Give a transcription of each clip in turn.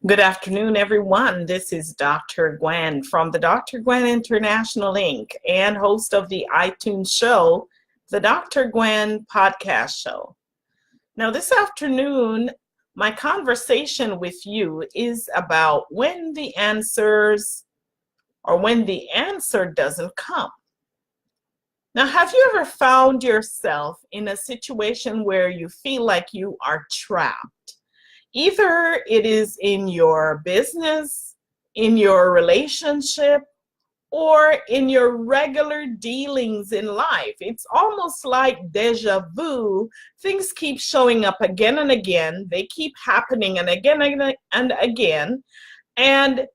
Good afternoon, everyone. This is Dr. Gwen from the Dr. Gwen International Inc. and host of the iTunes show, the Dr. Gwen Podcast Show. Now, this afternoon, my conversation with you is about when the answer doesn't come. Now, have you ever found yourself in a situation where you feel like you are trapped? Either it is in your business, in your relationship, or in your regular dealings in life. It's almost like deja vu. Things keep showing up again and again. They keep happening and again and again. And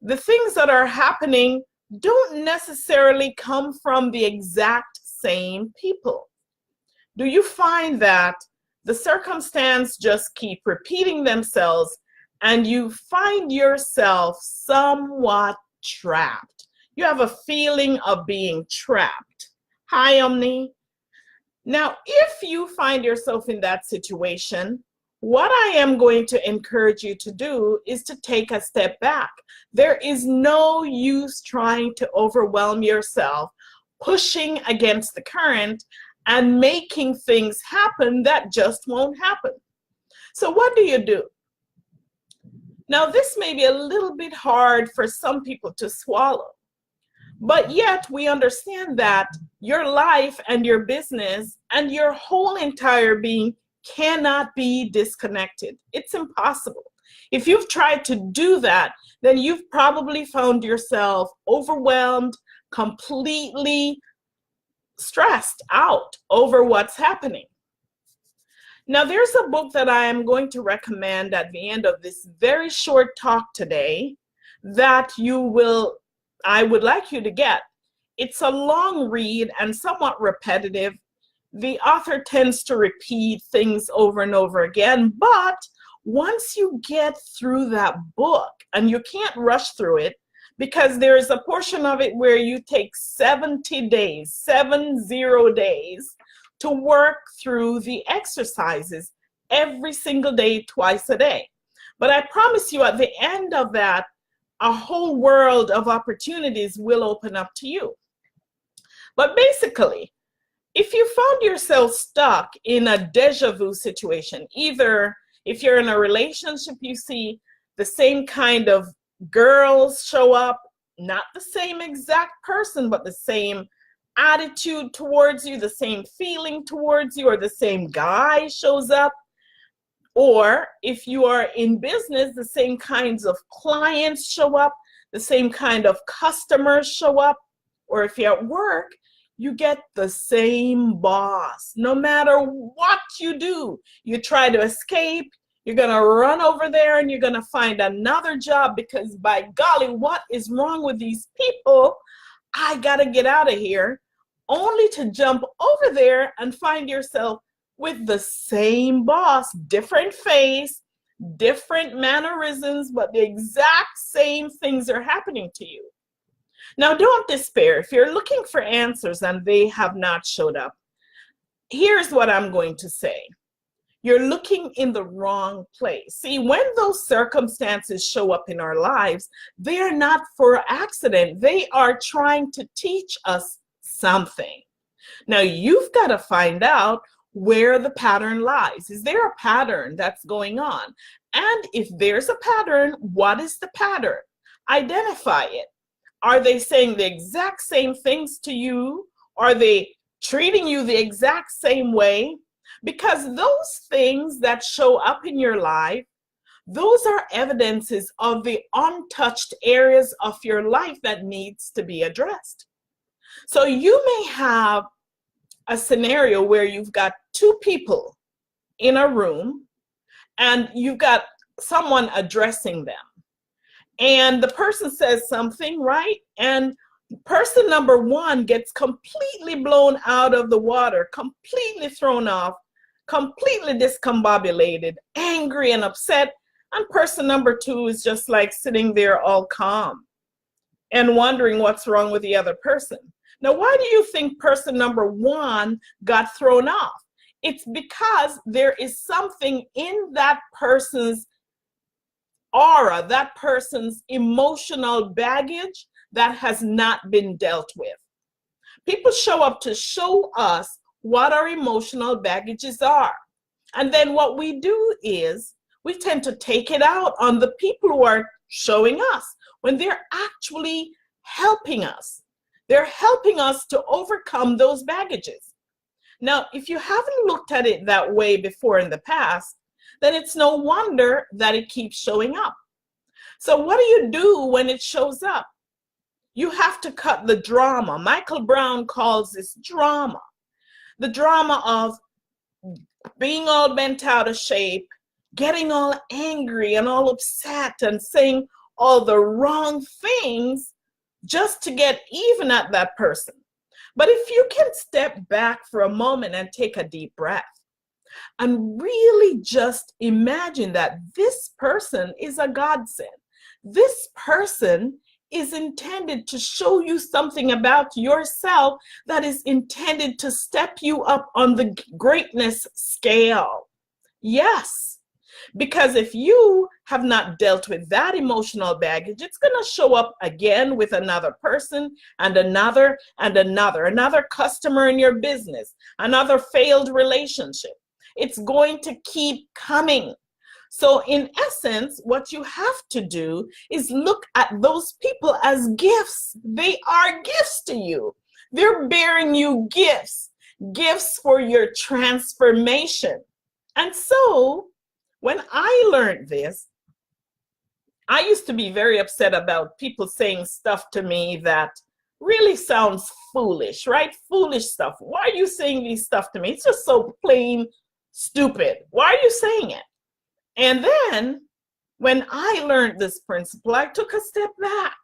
the things that are happening don't necessarily come from the exact same people. Do you find that the circumstance just keep repeating themselves and you find yourself somewhat trapped? You have a feeling of being trapped. Hi, Omni. Now, if you find yourself in that situation, what I am going to encourage you to do is to take a step back. There is no use trying to overwhelm yourself, pushing against the current, and making things happen that just won't happen. So what do? Now, this may be a little bit hard for some people to swallow, but yet we understand that your life and your business and your whole entire being cannot be disconnected. It's impossible. If you've tried to do that, then you've probably found yourself overwhelmed, completely stressed out over what's happening. Now, there's a book that I am going to recommend at the end of this very short talk today that I would like you to get. It's a long read and somewhat repetitive. The author tends to repeat things over and over again, but once you get through that book, and you can't rush through it, because there is a portion of it where you take 70 days to work through the exercises every single day, twice a day. But I promise you, at the end of that, a whole world of opportunities will open up to you. But basically, if you found yourself stuck in a deja vu situation, either if you're in a relationship, you see the same kind of girls show up, not the same exact person, but the same attitude towards you, the same feeling towards you, or the same guy shows up. Or if you are in business, the same kinds of clients show up, the same kind of customers show up. Or if you're at work, you get the same boss. No matter what you do, you try to escape, you're going to run over there and you're going to find another job because, by golly, what is wrong with these people? I got to get out of here, only to jump over there and find yourself with the same boss, different face, different mannerisms, but the exact same things are happening to you. Now, don't despair. If you're looking for answers and they have not showed up, here's what I'm going to say. You're looking in the wrong place. See, when those circumstances show up in our lives, they are not for accident. They are trying to teach us something. Now, you've got to find out where the pattern lies. Is there a pattern that's going on? And if there's a pattern, what is the pattern? Identify it. Are they saying the exact same things to you? Are they treating you the exact same way? Because those things that show up in your life, those are evidences of the untouched areas of your life that needs to be addressed. So you may have a scenario where you've got two people in a room and you've got someone addressing them. And the person says something, right? And person number one gets completely blown out of the water, completely thrown off, completely discombobulated, angry and upset. And person number two is just like sitting there all calm and wondering what's wrong with the other person. Now, why do you think person number one got thrown off? It's because there is something in that person's aura, that person's emotional baggage that has not been dealt with. People show up to show us what our emotional baggages are. And then what we do is we tend to take it out on the people who are showing us when they're actually helping us. They're helping us to overcome those baggages. Now, if you haven't looked at it that way before in the past, then it's no wonder that it keeps showing up. So what do you do when it shows up? You have to cut the drama. Michael Brown calls this drama. The drama of being all bent out of shape, getting all angry and all upset and saying all the wrong things just to get even at that person. But if you can step back for a moment and take a deep breath and really just imagine that this person is a godsend. This person is intended to show you something about yourself that is intended to step you up on the greatness scale. Yes, because if you have not dealt with that emotional baggage, it's going to show up again with another person and another customer in your business, another failed relationship. It's going to keep coming. So in essence, what you have to do is look at those people as gifts. They are gifts to you. They're bearing you gifts, gifts for your transformation. And so when I learned this, I used to be very upset about people saying stuff to me that really sounds foolish, right? Foolish stuff. Why are you saying these stuff to me? It's just so plain stupid. Why are you saying it? And then when I learned this principle, I took a step back.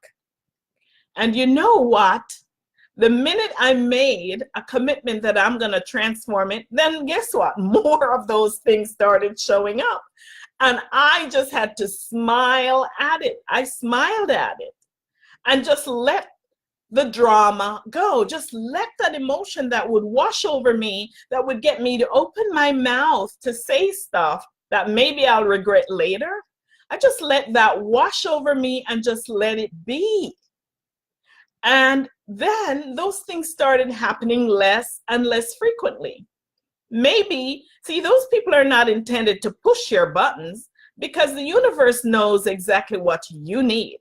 And you know what? The minute I made a commitment that I'm going to transform it, then guess what? More of those things started showing up. And I just had to smile at it. I smiled at it and just let the drama go. Just let that emotion that would wash over me, that would get me to open my mouth to say stuff that maybe I'll regret later. I just let that wash over me and just let it be. And then those things started happening less and less frequently. Maybe, see, those people are not intended to push your buttons because the universe knows exactly what you need.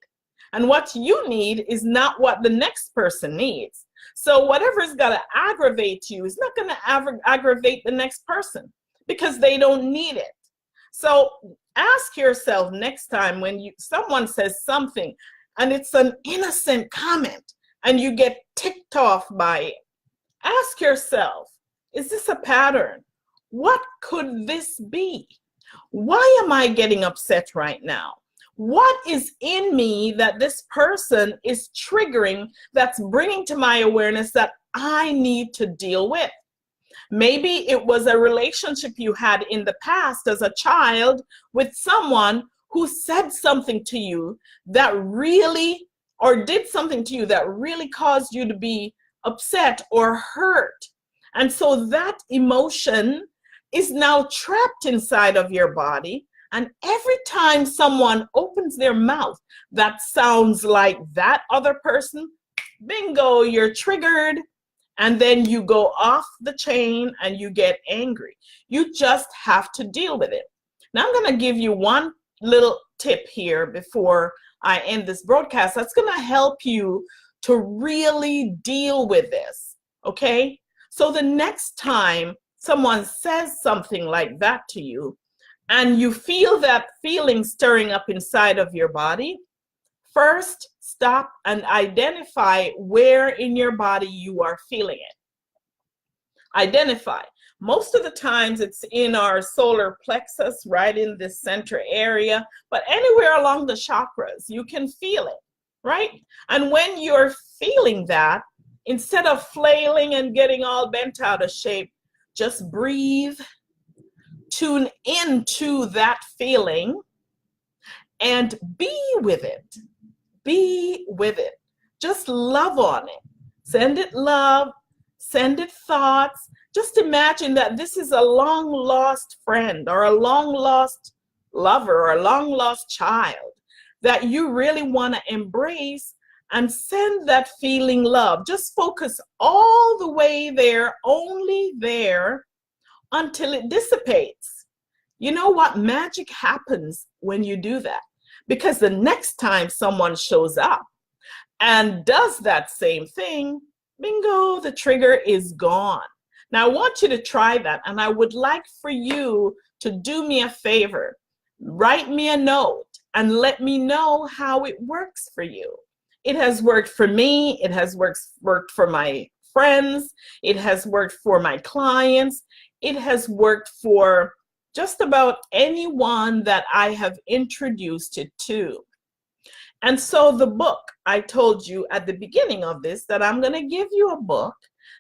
And what you need is not what the next person needs. So whatever's got to aggravate you is not going to aggravate the next person because they don't need it. So ask yourself next time when someone says something and it's an innocent comment and you get ticked off by it, ask yourself, is this a pattern? What could this be? Why am I getting upset right now? What is in me that this person is triggering that's bringing to my awareness that I need to deal with? Maybe it was a relationship you had in the past as a child with someone who said something to you that really, or did something to you that really caused you to be upset or hurt. And so that emotion is now trapped inside of your body. And every time someone opens their mouth that sounds like that other person, bingo, you're triggered. And then you go off the chain and you get angry. You just have to deal with it. Now I'm going to give you one little tip here before I end this broadcast that's going to help you to really deal with this. Okay? So the next time someone says something like that to you and you feel that feeling stirring up inside of your body, first, stop and identify where in your body you are feeling it. Identify. Most of the times it's in our solar plexus, right in this center area, but anywhere along the chakras, you can feel it, right? And when you're feeling that, instead of flailing and getting all bent out of shape, just breathe, tune into that feeling, and be with it. Be with it. Just love on it. Send it love. Send it thoughts. Just imagine that this is a long lost friend or a long lost lover or a long lost child that you really want to embrace, and send that feeling love. Just focus all the way there, only there, until it dissipates. You know what? Magic happens when you do that, because the next time someone shows up and does that same thing, bingo, the trigger is gone. Now, I want you to try that, and I would like for you to do me a favor. Write me a note and let me know how it works for you. It has worked for me. It has worked for my friends. It has worked for my clients. It has worked for just about anyone that I have introduced it to. And so the book, I told you at the beginning of this that I'm going to give you a book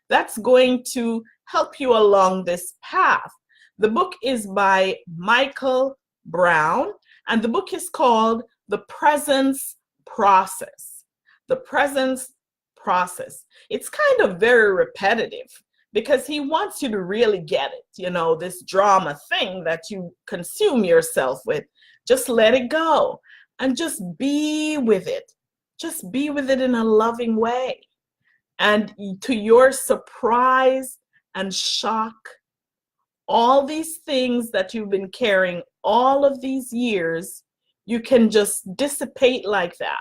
that's going to help you along this path. The book is by Michael Brown, and the book is called The Presence Process. The Presence Process. It's kind of very repetitive because he wants you to really get it, you know, this drama thing that you consume yourself with. Just let it go and just be with it. Just be with it in a loving way. And to your surprise and shock, all these things that you've been carrying all of these years, you can just dissipate like that.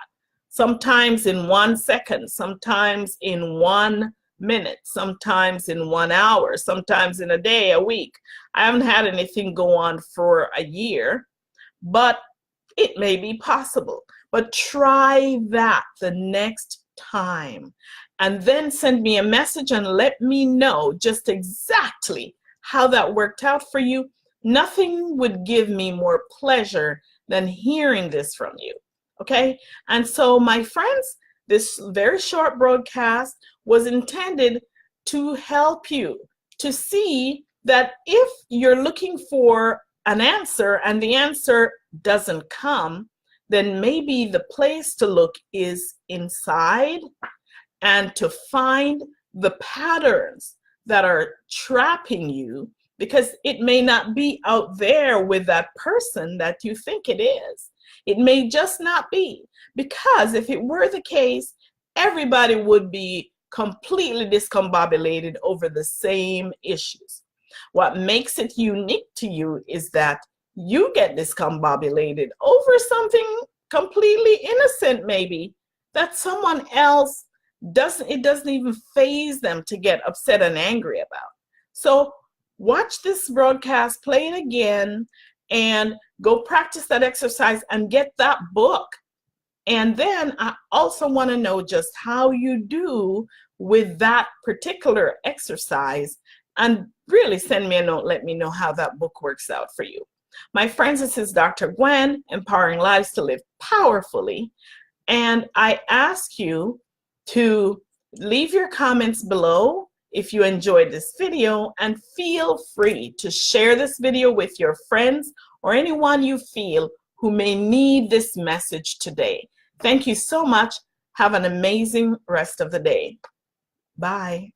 Sometimes in 1 second, sometimes in 1 minute, sometimes in 1 hour, sometimes in a day, a week. I haven't had anything go on for a year, but it may be possible. But try that the next time, and then send me a message and let me know just exactly how that worked out for you. Nothing would give me more pleasure than hearing this from you. Okay? And so, my friends, this very short broadcast was intended to help you to see that if you're looking for an answer and the answer doesn't come, then maybe the place to look is inside, and to find the patterns that are trapping you, because it may not be out there with that person that you think it is. It may just not be, because if it were the case, everybody would be completely discombobulated over the same issues. What makes it unique to you is that you get discombobulated over something completely innocent, maybe, that someone else doesn't even faze them to get upset and angry about. So watch this broadcast, play it again, and go practice that exercise and get that book. And then I also want to know just how you do with that particular exercise, and really send me a note, let me know how that book works out for you. My friends, this is Dr. Gwen, empowering lives to live powerfully. And I ask you to leave your comments below if you enjoyed this video, and feel free to share this video with your friends or anyone you feel who may need this message today. Thank you so much. Have an amazing rest of the day. Bye.